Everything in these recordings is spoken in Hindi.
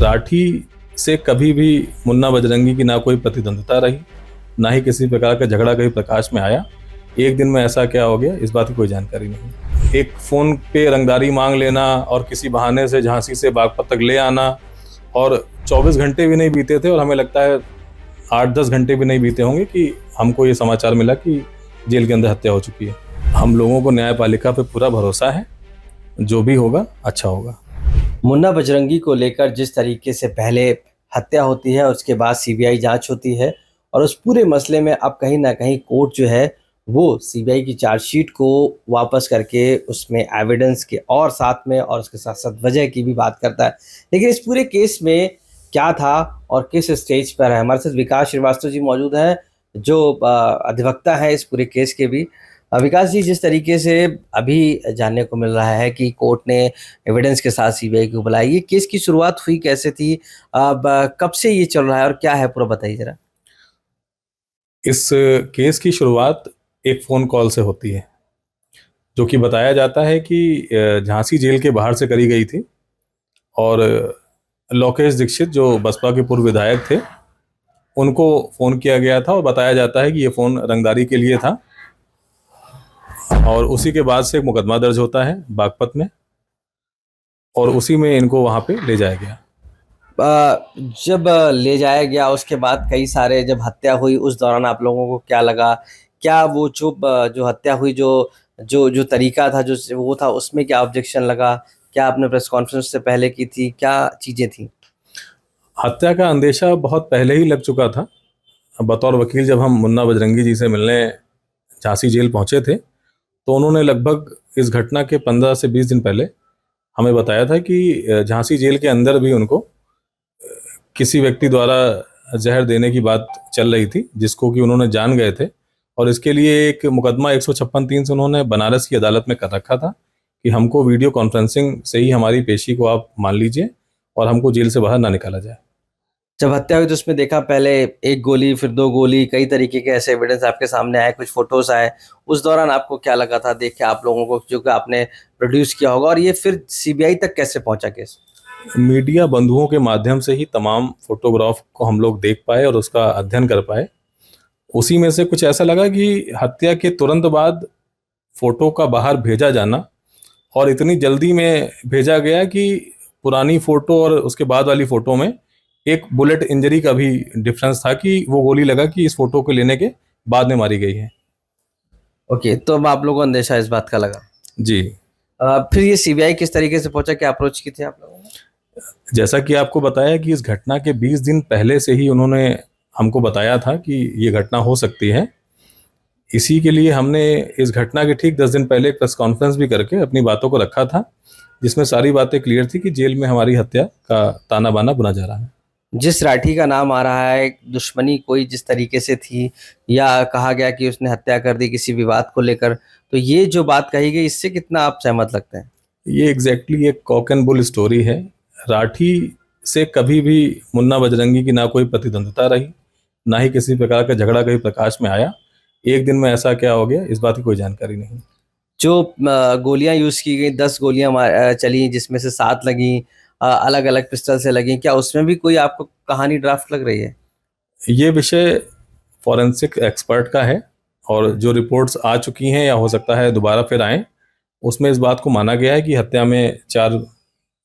राठी से कभी भी मुन्ना बजरंगी की ना कोई प्रतिद्वंद्विता रही, ना ही किसी प्रकार का झगड़ा कभी प्रकाश में आया। एक दिन में ऐसा क्या हो गया, इस बात की कोई जानकारी नहीं। एक फ़ोन पे रंगदारी मांग लेना और किसी बहाने से झांसी से बागपत तक ले आना, और 24 घंटे भी नहीं बीते थे और हमें लगता है 8-10 घंटे भी नहीं बीते होंगे कि हमको ये समाचार मिला कि जेल के अंदर हत्या हो चुकी है। हम लोगों को न्यायपालिका पे पूरा भरोसा है, जो भी होगा अच्छा होगा। मुन्ना बजरंगी को लेकर जिस तरीके से पहले हत्या होती है, उसके बाद सीबीआई जांच होती है और उस पूरे मसले में अब कहीं ना कहीं कोर्ट जो है वो सीबीआई की चार्जशीट को वापस करके उसमें एविडेंस के और साथ में और उसके साथ साथ वजह की भी बात करता है। लेकिन इस पूरे केस में क्या था और किस स्टेज पर है, हमारे साथ विकास श्रीवास्तव जी मौजूद हैं जो अधिवक्ता है इस पूरे केस के भी। विकास जी, जिस तरीके से अभी जानने को मिल रहा है कि कोर्ट ने एविडेंस के साथ सीबीआई को बुलाया, ये केस की शुरुआत हुई कैसे थी, अब कब से ये चल रहा है और क्या है पूरा बताइए जरा। इस केस की शुरुआत एक फ़ोन कॉल से होती है, जो कि बताया जाता है कि झांसी जेल के बाहर से करी गई थी और लोकेश दीक्षित जो बसपा के पूर्व विधायक थे, उनको फ़ोन किया गया था और बताया जाता है कि ये फ़ोन रंगदारी के लिए था। और उसी के बाद से एक मुकदमा दर्ज होता है बागपत में और उसी में इनको वहाँ पे ले जाया गया। जब ले जाया गया उसके बाद कई सारे जब हत्या हुई उस दौरान आप लोगों को क्या लगा, क्या वो जो हत्या हुई जो जो जो तरीका था जो वो था उसमें क्या ऑब्जेक्शन लगा, क्या आपने प्रेस कॉन्फ्रेंस से पहले की थी, क्या चीजें थी? हत्या का अंदेशा बहुत पहले ही लग चुका था। बतौर वकील जब हम मुन्ना बजरंगी जी से मिलने झांसी जेल पहुंचे थे, तो उन्होंने लगभग इस घटना के 15 से 20 दिन पहले हमें बताया था कि झांसी जेल के अंदर भी उनको किसी व्यक्ति द्वारा जहर देने की बात चल रही थी, जिसको कि उन्होंने जान गए थे। और इसके लिए एक मुकदमा 156(3) से उन्होंने बनारस की अदालत में कर रखा था कि हमको वीडियो कॉन्फ्रेंसिंग से ही हमारी पेशी को आप मान लीजिए और हमको जेल से बाहर ना निकाला जाए। जब हत्या हुई तो उसमें देखा पहले एक गोली फिर दो गोली, कई तरीके के ऐसे एविडेंस आपके सामने आए, कुछ फोटोज आए। उस दौरान आपको क्या लगा था देख के आप लोगों को, जो कि आपने प्रोड्यूस किया होगा, और ये फिर सीबीआई तक कैसे पहुंचा केस? मीडिया बंधुओं के माध्यम से ही तमाम फोटोग्राफ को हम लोग देख पाए और उसका अध्ययन कर पाए। उसी में से कुछ ऐसा लगा कि हत्या के तुरंत बाद फोटो का बाहर भेजा जाना और इतनी जल्दी में भेजा गया कि पुरानी फोटो और उसके बाद वाली फोटो में एक बुलेट इंजरी का भी डिफरेंस था कि वो गोली लगा कि इस फोटो को लेने के बाद में मारी गई है। ओके, तो अब आप लोगों को अंदेशा इस बात का लगा। जी। फिर ये सीबीआई किस तरीके से पहुंचा, क्या अप्रोच की थी आप लोगों ने? जैसा कि आपको बताया कि इस घटना के 20 दिन पहले से ही उन्होंने हमको बताया था कि ये घटना हो सकती है। इसी के लिए हमने इस घटना के ठीक 10 दिन पहले एक प्रेस कॉन्फ्रेंस भी करके अपनी बातों को रखा था, जिसमें सारी बातें क्लियर थी कि जेल में हमारी हत्या का ताना बाना बुना जा रहा है। जिस राठी का नाम आ रहा है, दुश्मनी कोई जिस तरीके से थी या कहा गया कि उसने हत्या कर दी किसी विवाद को लेकर, तो ये जो बात कही गई इससे कितना आप सहमत लगते हैं? ये एग्जैक्टली एक कॉक एंड बुल स्टोरी है। राठी से कभी भी मुन्ना बजरंगी की ना कोई प्रतिद्वंद्विता रही, ना ही किसी प्रकार का झगड़ा कभी प्रकाश में आया। एक दिन में ऐसा क्या हो गया, इस बात की कोई जानकारी नहीं। जो गोलियां यूज की गई, 10 गोलियां चली जिसमें से 7 लगी अलग अलग पिस्टल से लगी, क्या उसमें भी कोई आपको कहानी ड्राफ्ट लग रही है? ये विषय फॉरेंसिक एक्सपर्ट का है और जो रिपोर्ट्स आ चुकी हैं या हो सकता है दोबारा फिर आएँ, उसमें इस बात को माना गया है कि हत्या में 4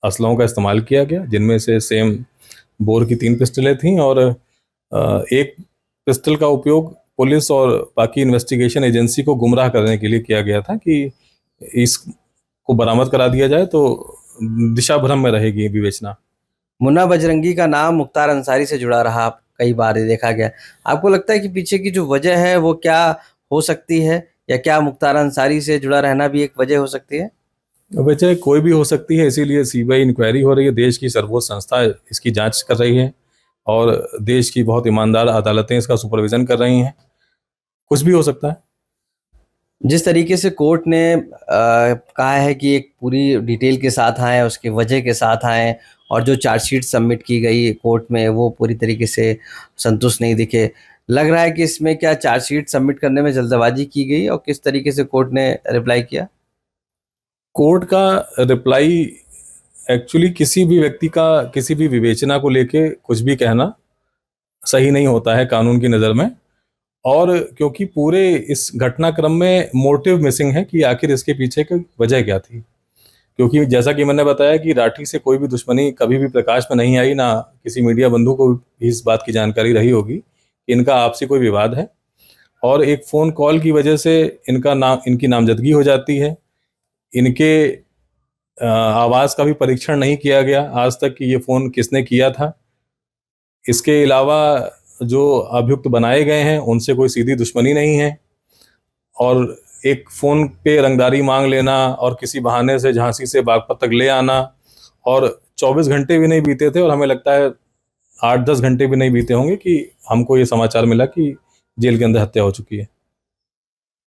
असलहों का इस्तेमाल किया गया, जिनमें से सेम बोर की 3 पिस्टलें थीं और एक पिस्टल का उपयोग पुलिस और बाकी इन्वेस्टिगेशन एजेंसी को गुमराह करने के लिए किया गया था कि इसको बरामद करा दिया जाए तो दिशा भ्रम में रहेगी विवेचना। मुन्ना बजरंगी का नाम मुख्तार अंसारी से जुड़ा रहा, कई बार ये देखा गया। आपको लगता है कि पीछे की जो वजह है वो क्या हो सकती है, या क्या मुख्तार अंसारी से जुड़ा रहना भी एक वजह हो सकती है? वजह कोई भी हो सकती है, इसीलिए सीबीआई इंक्वायरी हो रही है। देश की सर्वोच्च संस्था इसकी जांच कर रही है और देश की बहुत ईमानदार अदालतें इसका सुपरविजन कर रही हैं। कुछ भी हो सकता है। जिस तरीके से कोर्ट ने कहा है कि एक पूरी डिटेल के साथ आए, उसकी वजह के साथ आए, और जो चार्जशीट सबमिट की गई कोर्ट में वो पूरी तरीके से संतुष्ट नहीं दिखे, लग रहा है कि इसमें क्या चार्जशीट सबमिट करने में जल्दबाजी की गई और किस तरीके से कोर्ट ने रिप्लाई किया? कोर्ट का रिप्लाई एक्चुअली किसी भी व्यक्ति का किसी भी विवेचना को लेके कुछ भी कहना सही नहीं होता है कानून की नज़र में। और क्योंकि पूरे इस घटनाक्रम में मोटिव मिसिंग है कि आखिर इसके पीछे की वजह क्या थी। क्योंकि जैसा कि मैंने बताया कि राठी से कोई भी दुश्मनी कभी भी प्रकाश में नहीं आई, ना किसी मीडिया बंधु को भी इस बात की जानकारी रही होगी कि इनका आपसी कोई विवाद है। और एक फ़ोन कॉल की वजह से इनकी नामजदगी हो जाती है। इनके आवाज़ का भी परीक्षण नहीं किया गया आज तक कि ये फ़ोन किसने किया था। इसके अलावा जो अभियुक्त बनाए गए हैं उनसे कोई सीधी दुश्मनी नहीं है। और एक फ़ोन पे रंगदारी मांग लेना और किसी बहाने से झांसी से बागपत तक ले आना, और 24 घंटे भी नहीं बीते थे और हमें लगता है 8-10 घंटे भी नहीं बीते होंगे कि हमको ये समाचार मिला कि जेल के अंदर हत्या हो चुकी है।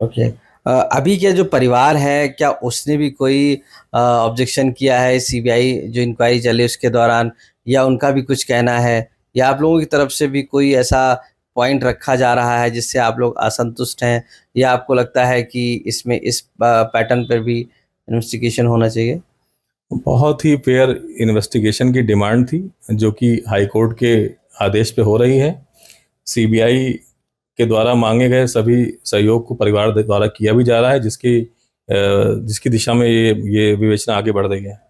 ओके। अभी क्या जो परिवार है, क्या उसने भी कोई ऑब्जेक्शन किया है सीबीआई जो इंक्वायरी चले उसके दौरान, या उनका भी कुछ कहना है, या आप लोगों की तरफ से भी कोई ऐसा पॉइंट रखा जा रहा है जिससे आप लोग असंतुष्ट हैं, या आपको लगता है कि इसमें इस पैटर्न पर भी इन्वेस्टिगेशन होना चाहिए? बहुत ही फेयर इन्वेस्टिगेशन की डिमांड थी जो कि हाई कोर्ट के आदेश पे हो रही है। सीबीआई के द्वारा मांगे गए सभी सहयोग को परिवार द्वारा किया भी जा रहा है, जिसकी दिशा में ये विवेचना आगे बढ़ रही है।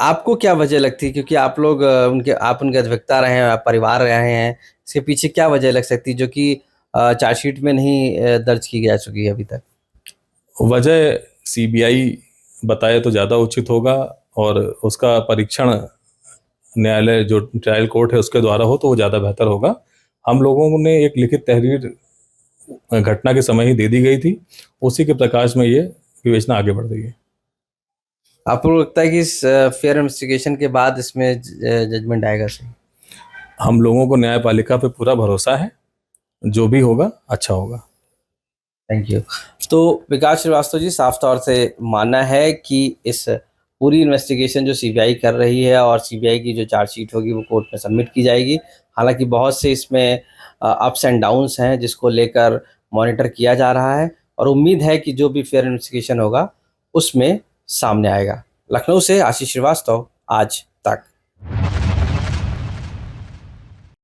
आपको क्या वजह लगती है, क्योंकि आप लोग उनके अधिवक्ता रहे हैं, आप परिवार रहे हैं, इसके पीछे क्या वजह लग सकती है जो कि चार्जशीट में नहीं दर्ज की जा चुकी है अभी तक? वजह सीबीआई बताए तो ज़्यादा उचित होगा, और उसका परीक्षण न्यायालय जो ट्रायल कोर्ट है उसके द्वारा हो तो वो ज़्यादा बेहतर होगा। हम लोगों ने एक लिखित तहरीर घटना के समय ही दे दी गई थी, उसी के प्रकाश में ये विवेचना आगे बढ़ रही है। आपको लगता है कि इस फेयर इन्वेस्टिगेशन के बाद इसमें जजमेंट आएगा सही? हम लोगों को न्यायपालिका पे पूरा भरोसा है, जो भी होगा अच्छा होगा। Thank you. तो विकास श्रीवास्तव जी, साफ तौर से मानना है कि इस पूरी इन्वेस्टिगेशन जो सीबीआई कर रही है और सीबीआई की जो चार्जशीट होगी वो कोर्ट में सबमिट की जाएगी। हालांकि बहुत से इसमें अप्स एंड डाउन्स हैं जिसको लेकर मॉनिटर किया जा रहा है, और उम्मीद है कि जो भी फेयर इन्वेस्टिगेशन होगा उसमें सामने आएगा। लखनऊ से आशीष श्रीवास्तव, आज तक।